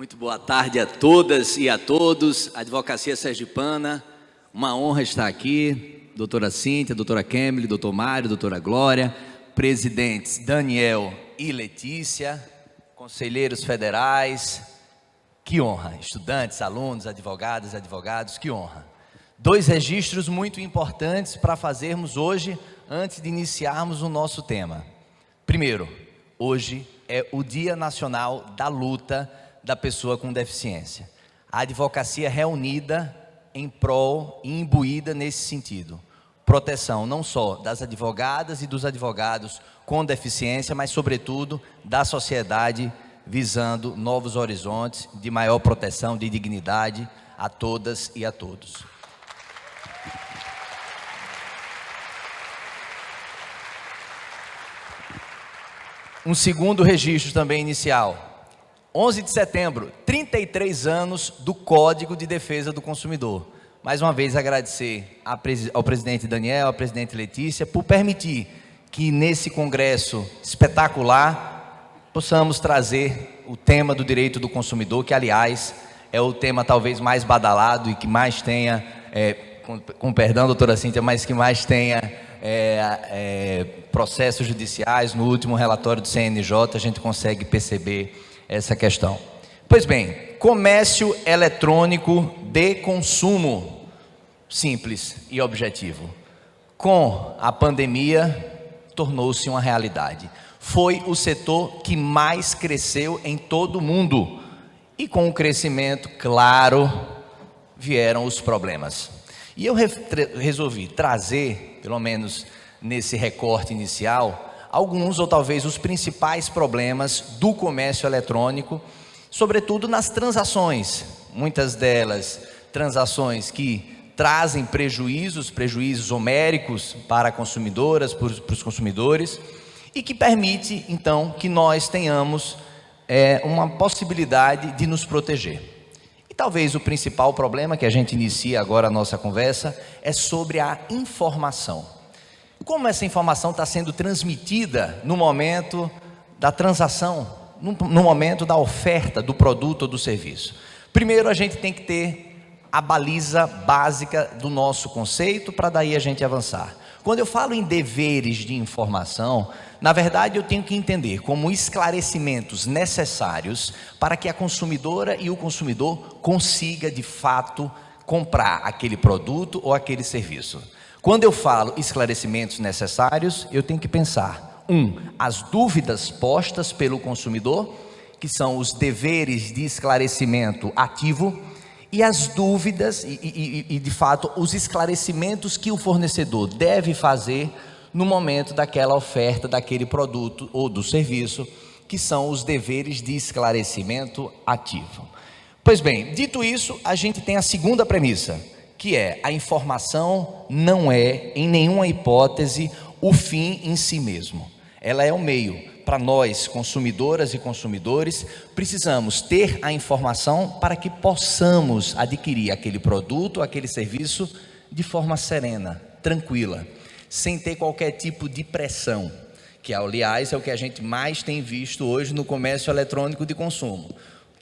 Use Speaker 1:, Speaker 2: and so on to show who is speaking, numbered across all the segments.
Speaker 1: Muito boa tarde a todas e a todos. Advocacia Sergipana, uma honra estar aqui. Doutora Cíntia, doutora Kemily, doutor Mário, doutora Glória, presidentes Daniel e Letícia, conselheiros federais, que honra. Estudantes, alunos, advogadas, advogados, que honra. Dois registros muito importantes para fazermos hoje, antes de iniciarmos o nosso tema. Primeiro, hoje é o Dia Nacional da Luta da Pessoa com Deficiência. A advocacia reunida em prol e imbuída nesse sentido. Proteção não só das advogadas e dos advogados com deficiência, mas sobretudo da sociedade, visando novos horizontes de maior proteção, de dignidade a todas e a todos. Um segundo registro também inicial. 11 de setembro, 33 anos do Código de Defesa do Consumidor. Mais uma vez agradecer ao presidente Daniel, à presidente Letícia, por permitir que nesse congresso espetacular possamos trazer o tema do direito do consumidor, que aliás é o tema talvez mais badalado e que mais tenha, com perdão doutora Cíntia, mas que mais tenha processos judiciais. No último relatório do CNJ a gente consegue perceber essa questão. Pois bem, comércio eletrônico de consumo, simples e objetivo. Com a pandemia, tornou-se uma realidade. Foi o setor que mais cresceu em todo o mundo. E com o crescimento, claro, vieram os problemas. E eu resolvi trazer, pelo menos nesse recorte inicial, alguns ou talvez os principais problemas do comércio eletrônico, sobretudo nas transações. Muitas delas transações que trazem prejuízos homéricos para consumidoras, para os consumidores, e que permite então que nós tenhamos uma possibilidade de nos proteger. E talvez o principal problema que a gente inicia agora a nossa conversa é sobre a informação. Como essa informação está sendo transmitida no momento da transação, no momento da oferta do produto ou do serviço? Primeiro a gente tem que ter a baliza básica do nosso conceito, para daí a gente avançar. Quando eu falo em deveres de informação, na verdade eu tenho que entender como esclarecimentos necessários para que a consumidora e o consumidor consiga de fato comprar aquele produto ou aquele serviço. Quando eu falo esclarecimentos necessários, eu tenho que pensar, as dúvidas postas pelo consumidor, que são os deveres de esclarecimento ativo, e as dúvidas e de fato os esclarecimentos que o fornecedor deve fazer no momento daquela oferta, daquele produto ou do serviço, que são os deveres de esclarecimento ativo. Pois bem, dito isso, a gente tem a segunda premissa, que é: a informação não é, em nenhuma hipótese, o fim em si mesmo. Ela é um meio. Para nós, consumidoras e consumidores, precisamos ter a informação para que possamos adquirir aquele produto, aquele serviço de forma serena, tranquila, sem ter qualquer tipo de pressão, que aliás é o que a gente mais tem visto hoje no comércio eletrônico de consumo.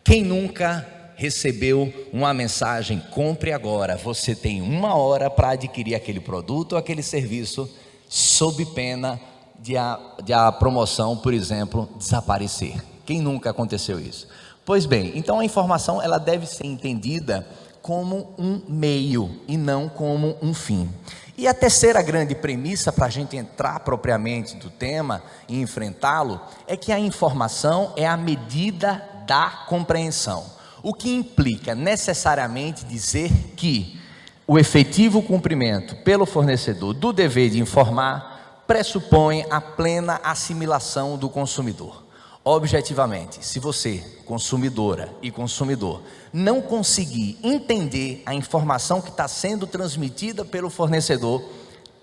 Speaker 1: Quem nunca recebeu uma mensagem: compre agora, você tem 1 hora para adquirir aquele produto ou aquele serviço, sob pena de a promoção, por exemplo, desaparecer? Quem nunca aconteceu isso? Pois bem, então a informação ela deve ser entendida como um meio e não como um fim. E a terceira grande premissa para a gente entrar propriamente do tema e enfrentá-lo é que a informação é a medida da compreensão. O que implica necessariamente dizer que o efetivo cumprimento pelo fornecedor do dever de informar pressupõe a plena assimilação do consumidor. Objetivamente, se você, consumidora e consumidor, não conseguir entender a informação que está sendo transmitida pelo fornecedor,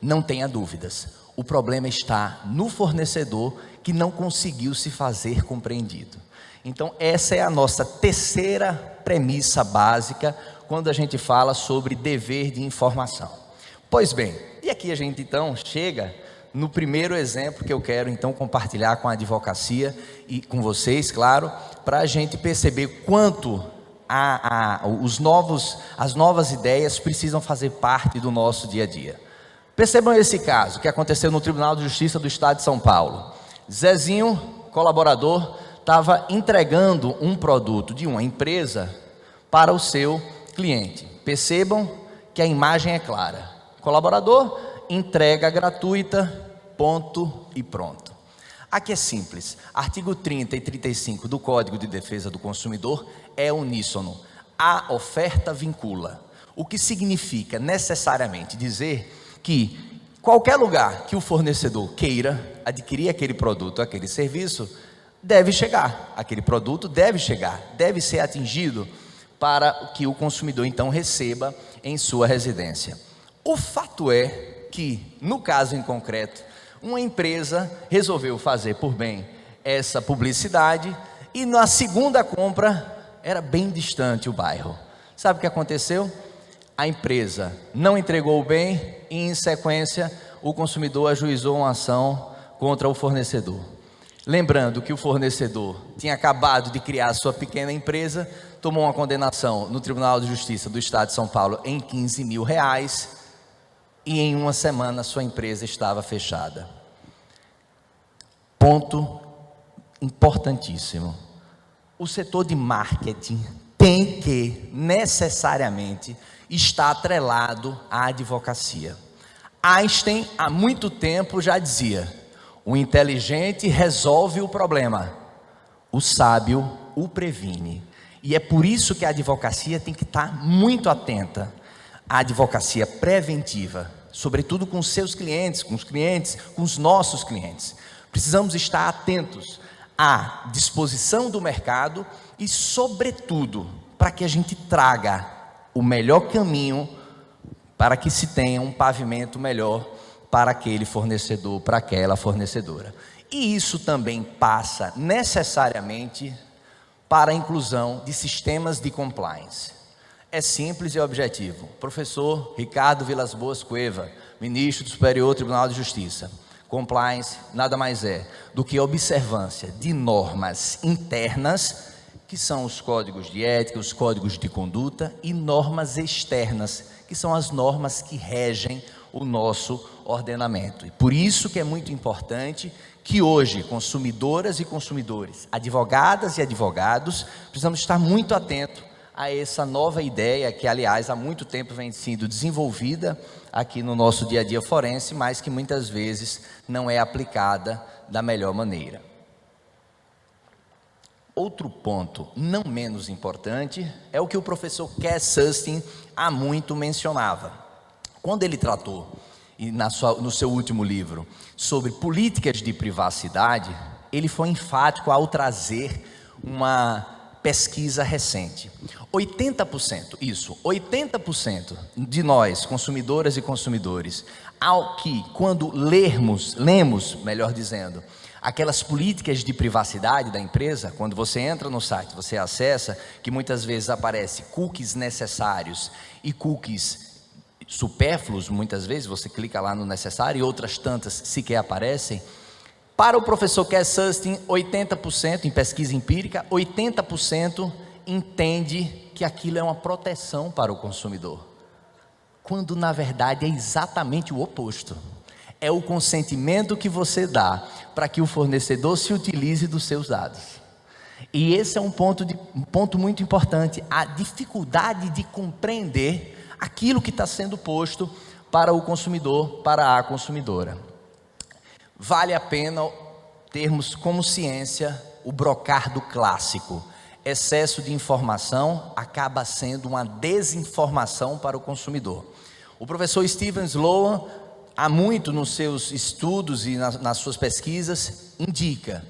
Speaker 1: não tenha dúvidas. O problema está no fornecedor que não conseguiu se fazer compreendido. Então essa é a nossa terceira premissa básica quando a gente fala sobre dever de informação. Pois bem, e aqui a gente então chega no primeiro exemplo que eu quero então compartilhar com a advocacia e com vocês, claro, para a gente perceber quanto as novas ideias precisam fazer parte do nosso dia a dia. Percebam esse caso que aconteceu no Tribunal de Justiça do Estado de São Paulo. Zezinho, colaborador, estava entregando um produto de uma empresa para o seu cliente. Percebam que a imagem é clara. Colaborador, entrega gratuita, ponto e pronto. Aqui é simples. Artigo 30 e 35 do Código de Defesa do Consumidor é uníssono. A oferta vincula. O que significa necessariamente dizer que qualquer lugar que o fornecedor queira adquirir aquele produto, aquele serviço, deve chegar. Aquele produto deve chegar, deve ser atingido para que o consumidor então receba em sua residência. O fato é que, no caso em concreto, uma empresa resolveu fazer por bem essa publicidade e na segunda compra era bem distante o bairro. Sabe o que aconteceu? A empresa não entregou o bem e, em sequência, o consumidor ajuizou uma ação contra o fornecedor. Lembrando que o fornecedor tinha acabado de criar sua pequena empresa, tomou uma condenação no Tribunal de Justiça do Estado de São Paulo em R$15 mil e em uma semana sua empresa estava fechada. Ponto importantíssimo. O setor de marketing tem que necessariamente estar atrelado à advocacia. Einstein, há muito tempo, já dizia: o inteligente resolve o problema, o sábio o previne. E é por isso que a advocacia tem que estar muito atenta à advocacia preventiva, sobretudo com os seus clientes, com os nossos clientes. Precisamos estar atentos à disposição do mercado e, sobretudo, para que a gente traga o melhor caminho para que se tenha um pavimento melhor para aquele fornecedor, para aquela fornecedora. E isso também passa necessariamente para a inclusão de sistemas de compliance. É simples e objetivo. Professor Ricardo Vilas Boas Cueva, ministro do Superior Tribunal de Justiça. Compliance nada mais é do que observância de normas internas, que são os códigos de ética, os códigos de conduta, e normas externas, que são as normas que regem o nosso ordenamento. E por isso que é muito importante que hoje consumidoras e consumidores, advogadas e advogados, precisamos estar muito atentos a essa nova ideia que, aliás, há muito tempo vem sendo desenvolvida aqui no nosso dia a dia forense, mas que muitas vezes não é aplicada da melhor maneira. Outro ponto, não menos importante, é o que o professor Cass Sunstein há muito mencionava. Quando ele tratou, no seu último livro, sobre políticas de privacidade, ele foi enfático ao trazer uma pesquisa recente. 80% de nós, consumidoras e consumidores, ao que, quando lemos, melhor dizendo, aquelas políticas de privacidade da empresa, quando você entra no site, você acessa, que muitas vezes aparece cookies necessários e cookies supérfluos, muitas vezes você clica lá no necessário e outras tantas sequer aparecem. Para o professor Cass Sunstein, 80%, em pesquisa empírica, 80% entende que aquilo é uma proteção para o consumidor, quando na verdade é exatamente o oposto. É o consentimento que você dá para que o fornecedor se utilize dos seus dados. E esse é um ponto muito importante, a dificuldade de compreender aquilo que está sendo posto para o consumidor, para a consumidora. Vale a pena termos como ciência o brocardo clássico. Excesso de informação acaba sendo uma desinformação para o consumidor. O professor Stephen Sloan, há muito nos seus estudos e nas suas pesquisas, indica: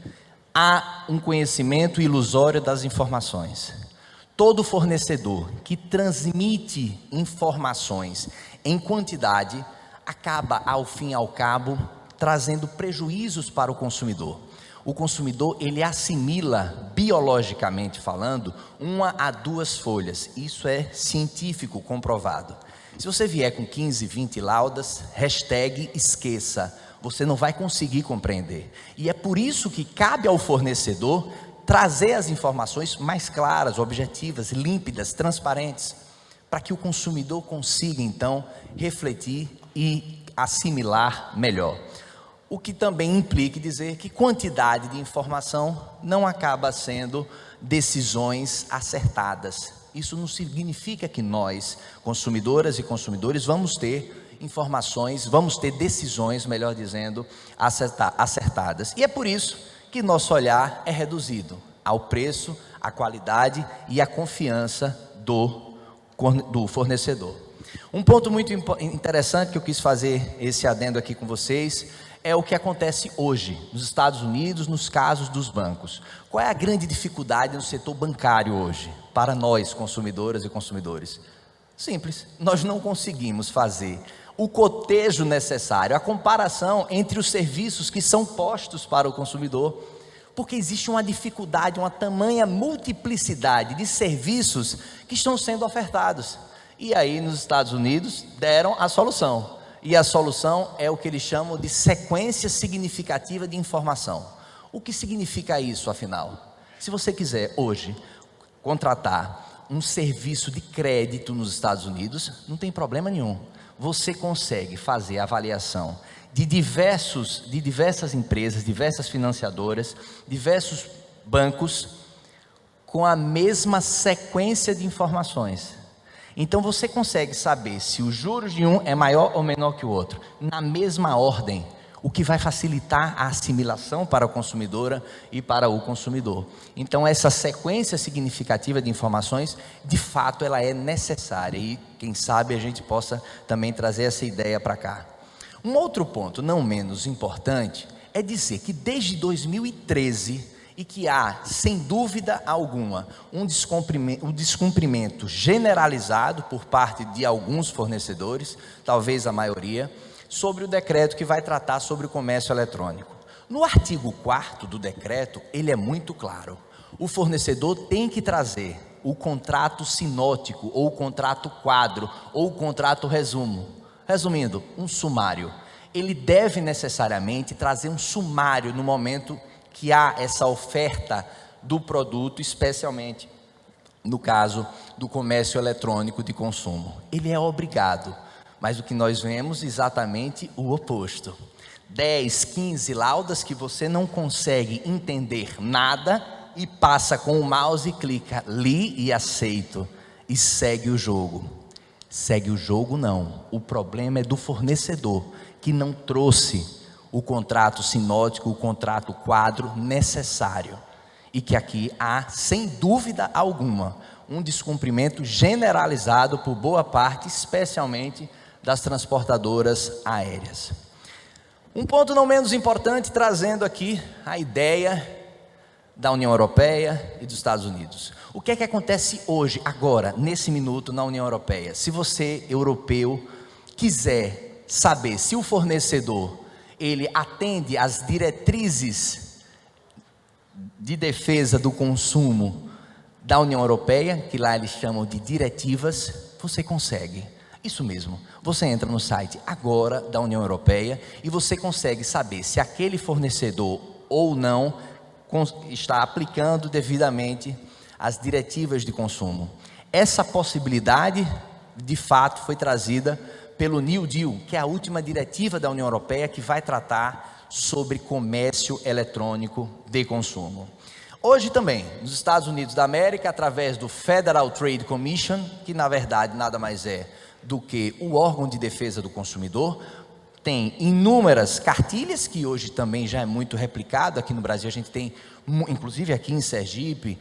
Speaker 1: há um conhecimento ilusório das informações. Todo fornecedor que transmite informações em quantidade acaba, ao fim e ao cabo, trazendo prejuízos para o consumidor. O consumidor, ele assimila, biologicamente falando, 1 a 2 folhas. Isso é científico comprovado. Se você vier com 15, 20 laudas, esqueça. Você não vai conseguir compreender. E é por isso que cabe ao fornecedor trazer as informações mais claras, objetivas, límpidas, transparentes, para que o consumidor consiga, então, refletir e assimilar melhor. O que também implica dizer que quantidade de informação não acaba sendo decisões acertadas. Isso não significa que nós, consumidoras e consumidores, vamos ter informações, vamos ter decisões, melhor dizendo, acertadas. E é por isso que nosso olhar é reduzido ao preço, à qualidade e à confiança do fornecedor. Um ponto muito interessante que eu quis fazer esse adendo aqui com vocês é o que acontece hoje nos Estados Unidos, nos casos dos bancos. Qual é a grande dificuldade no setor bancário hoje, para nós, consumidoras e consumidores? Simples, nós não conseguimos fazer o cotejo necessário, a comparação entre os serviços que são postos para o consumidor, porque existe uma dificuldade, uma tamanha multiplicidade de serviços que estão sendo ofertados. E aí, nos Estados Unidos, deram a solução. E a solução é o que eles chamam de sequência significativa de informação. O que significa isso, afinal? Se você quiser hoje contratar um serviço de crédito nos Estados Unidos, não tem problema nenhum. Você consegue fazer a avaliação de diversas empresas, diversas financiadoras, diversos bancos, com a mesma sequência de informações. Então você consegue saber se os juros de um é maior ou menor que o outro, na mesma ordem, o que vai facilitar a assimilação para a consumidora e para o consumidor. Então essa sequência significativa de informações, de fato ela é necessária, e quem sabe a gente possa também trazer essa ideia para cá. Um outro ponto, não menos importante, é dizer que desde 2013, e que há, sem dúvida alguma, um descumprimento generalizado por parte de alguns fornecedores, talvez a maioria, sobre o decreto que vai tratar sobre o comércio eletrônico. No artigo 4º do decreto, ele é muito claro. O fornecedor tem que trazer o contrato sinótico, ou o contrato quadro, ou o contrato resumo. Resumindo, um sumário. Ele deve necessariamente trazer um sumário no momento que há essa oferta do produto, especialmente no caso do comércio eletrônico de consumo. Ele é obrigado, mas o que nós vemos é exatamente o oposto. 10, 15 laudas que você não consegue entender nada e passa com o mouse e clica, li e aceito, e segue o jogo. Segue o jogo não, o problema é do fornecedor, que não trouxe o contrato sinótico, o contrato quadro necessário, e que aqui há, sem dúvida alguma, um descumprimento generalizado por boa parte, especialmente das transportadoras aéreas. Um ponto não menos importante, trazendo aqui a ideia da União Europeia e dos Estados Unidos. O que é que acontece hoje, agora, nesse minuto, na União Europeia? Se você, europeu, quiser saber se o fornecedor ele atende às diretrizes de defesa do consumo da União Europeia, que lá eles chamam de diretivas, você consegue. Isso mesmo, você entra no site agora da União Europeia e você consegue saber se aquele fornecedor ou não está aplicando devidamente as diretivas de consumo. Essa possibilidade, de fato, foi trazida pelo New Deal, que é a última diretiva da União Europeia que vai tratar sobre comércio eletrônico de consumo. Hoje também, nos Estados Unidos da América, através do Federal Trade Commission, que na verdade nada mais é do que o órgão de defesa do consumidor, tem inúmeras cartilhas, que hoje também já é muito replicado. Aqui no Brasil a gente tem, inclusive aqui em Sergipe,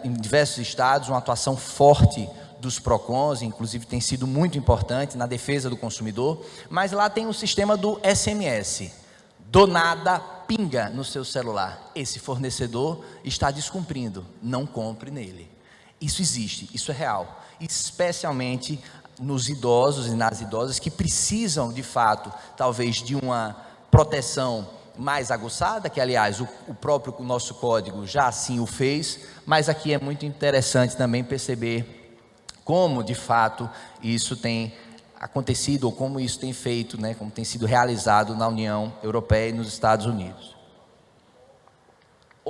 Speaker 1: em diversos estados, uma atuação forte dos PROCONs, inclusive tem sido muito importante na defesa do consumidor, mas lá tem o sistema do SMS, do nada, pinga no seu celular, esse fornecedor está descumprindo, não compre nele. Isso existe, isso é real, especialmente nos idosos e nas idosas que precisam de fato, talvez de uma proteção mais aguçada, que aliás o próprio nosso código já assim o fez, mas aqui é muito interessante também perceber como de fato isso tem acontecido, ou como isso tem feito, como tem sido realizado na União Europeia e nos Estados Unidos.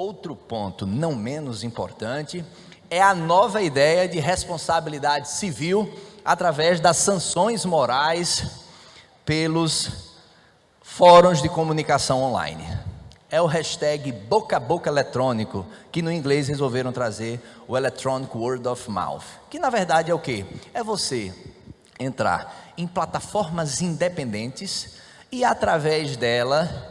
Speaker 1: Outro ponto não menos importante é a nova ideia de responsabilidade civil através das sanções morais pelos fóruns de comunicação online. É o hashtag boca a boca eletrônico, que no inglês resolveram trazer o Electronic Word of Mouth, que na verdade é o quê? É você entrar em plataformas independentes e através dela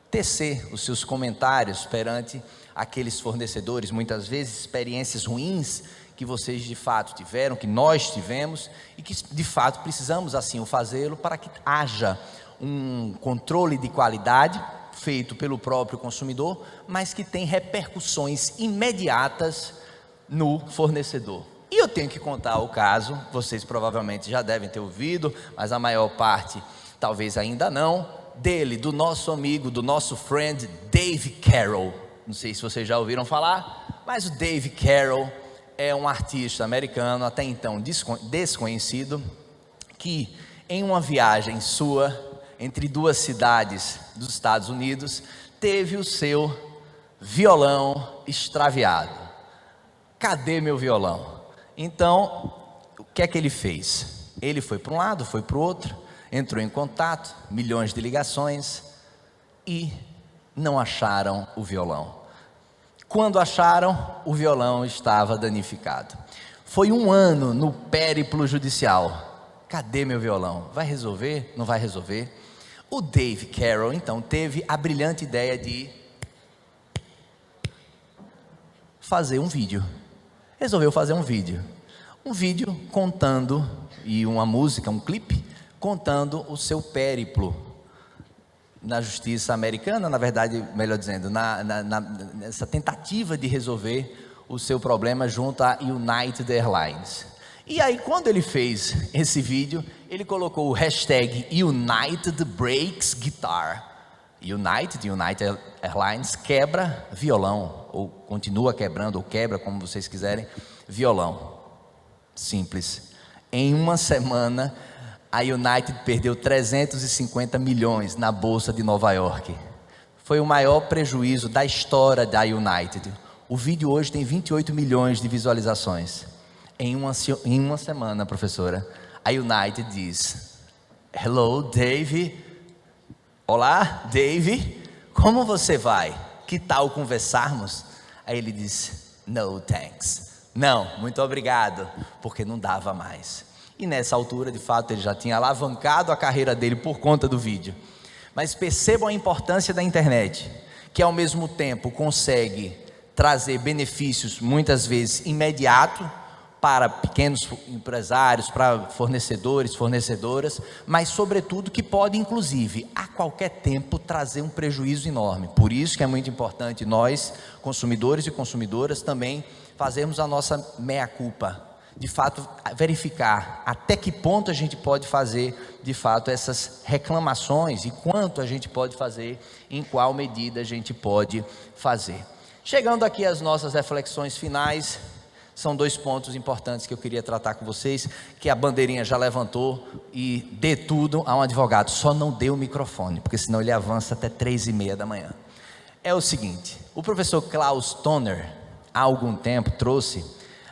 Speaker 1: tecer os seus comentários perante aqueles fornecedores, muitas vezes experiências ruins que vocês de fato tiveram, que nós tivemos e que de fato precisamos assim o fazê-lo para que haja um controle de qualidade feito pelo próprio consumidor, mas que tem repercussões imediatas no fornecedor. E eu tenho que contar o caso, vocês provavelmente já devem ter ouvido, mas a maior parte talvez ainda não, dele, do nosso amigo, do nosso friend Dave Carroll. Não sei se vocês já ouviram falar, mas o Dave Carroll é um artista americano até então desconhecido, que em uma viagem sua entre duas cidades dos Estados Unidos, teve o seu violão extraviado. Cadê meu violão? Então, o que é que ele fez? Ele foi para um lado, foi para o outro, entrou em contato, milhões de ligações e não acharam o violão. Quando acharam, o violão estava danificado. Foi um ano no périplo judicial. Cadê meu violão? Vai resolver? Não vai resolver? O Dave Carroll, então, teve a brilhante ideia de fazer um vídeo. Resolveu fazer um vídeo contando, e uma música, um clipe, contando o seu périplo na justiça americana, na verdade, melhor dizendo, nessa tentativa de resolver o seu problema junto à United Airlines. E aí, quando ele fez esse vídeo, ele colocou o hashtag United Breaks Guitar. United Airlines quebra violão, ou continua quebrando, ou quebra, como vocês quiserem, violão. Simples. Em uma semana, a United perdeu 350 milhões na Bolsa de Nova York. Foi o maior prejuízo da história da United. O vídeo hoje tem 28 milhões de visualizações. Em uma semana, professora, a United diz: Hello, Dave. Olá, Dave. Como você vai? Que tal conversarmos? Aí ele diz: No, thanks. Não, muito obrigado, porque não dava mais. E nessa altura, de fato, ele já tinha alavancado a carreira dele por conta do vídeo. Mas percebam a importância da internet, que ao mesmo tempo consegue trazer benefícios, muitas vezes imediatos, para pequenos empresários, para fornecedores, fornecedoras, mas sobretudo que pode inclusive a qualquer tempo trazer um prejuízo enorme. Por isso que é muito importante nós, consumidores e consumidoras, também fazermos a nossa meia-culpa, de fato verificar até que ponto a gente pode fazer de fato essas reclamações e quanto a gente pode fazer, em qual medida a gente pode fazer. Chegando aqui às nossas reflexões finais, são dois pontos importantes que eu queria tratar com vocês, que a bandeirinha já levantou, e dê tudo a um advogado, só não dê o microfone, porque senão ele avança até 3h30 da manhã. É o seguinte, o professor Klaus Toner, há algum tempo, trouxe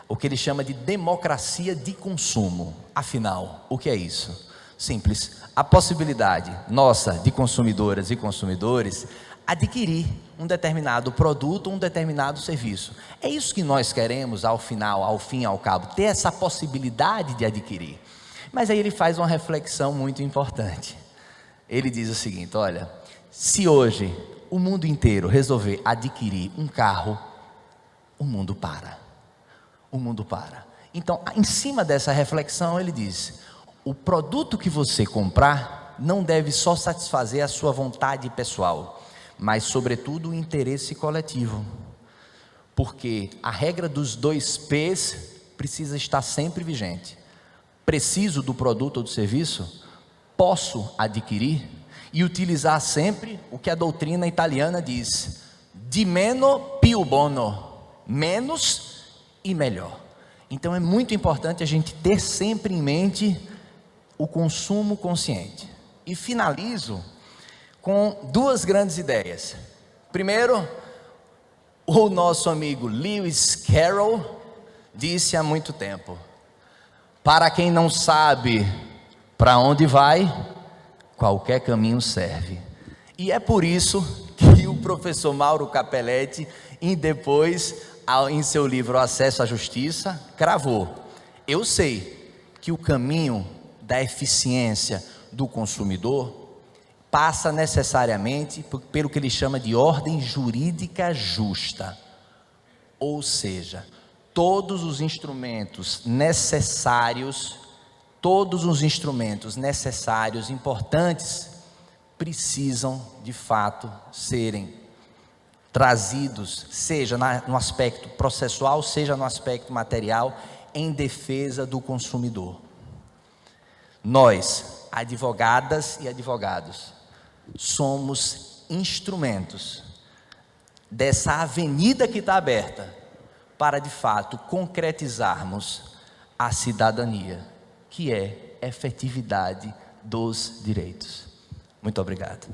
Speaker 1: o que ele chama de democracia de consumo. Afinal, o que é isso? Simples, a possibilidade nossa de consumidoras e consumidores adquirir um determinado produto, um determinado serviço. É isso que nós queremos ao final, ao fim, ao cabo, ter essa possibilidade de adquirir. Mas aí ele faz uma reflexão muito importante. Ele diz o seguinte: olha, se hoje o mundo inteiro resolver adquirir um carro, o mundo para. O mundo para. Então, em cima dessa reflexão, ele diz: o produto que você comprar não deve só satisfazer a sua vontade pessoal, mas sobretudo o interesse coletivo, porque a regra dos 2 P's precisa estar sempre vigente. Preciso do produto ou do serviço, posso adquirir e utilizar sempre o que a doutrina italiana diz: di meno più bono, menos e melhor. Então é muito importante a gente ter sempre em mente o consumo consciente. E finalizo com 2 grandes ideias. Primeiro, o nosso amigo Lewis Carroll disse há muito tempo: para quem não sabe para onde vai, qualquer caminho serve. E é por isso que o professor Mauro Capelletti, em seu livro Acesso à Justiça, cravou: eu sei que o caminho da eficiência do consumidor passa necessariamente pelo que ele chama de ordem jurídica justa, ou seja, todos os instrumentos necessários, importantes, precisam de fato serem trazidos, seja no aspecto processual, seja no aspecto material, em defesa do consumidor. Nós, advogadas e advogados, somos instrumentos dessa avenida que está aberta para de fato concretizarmos a cidadania, que é efetividade dos direitos. Muito obrigado.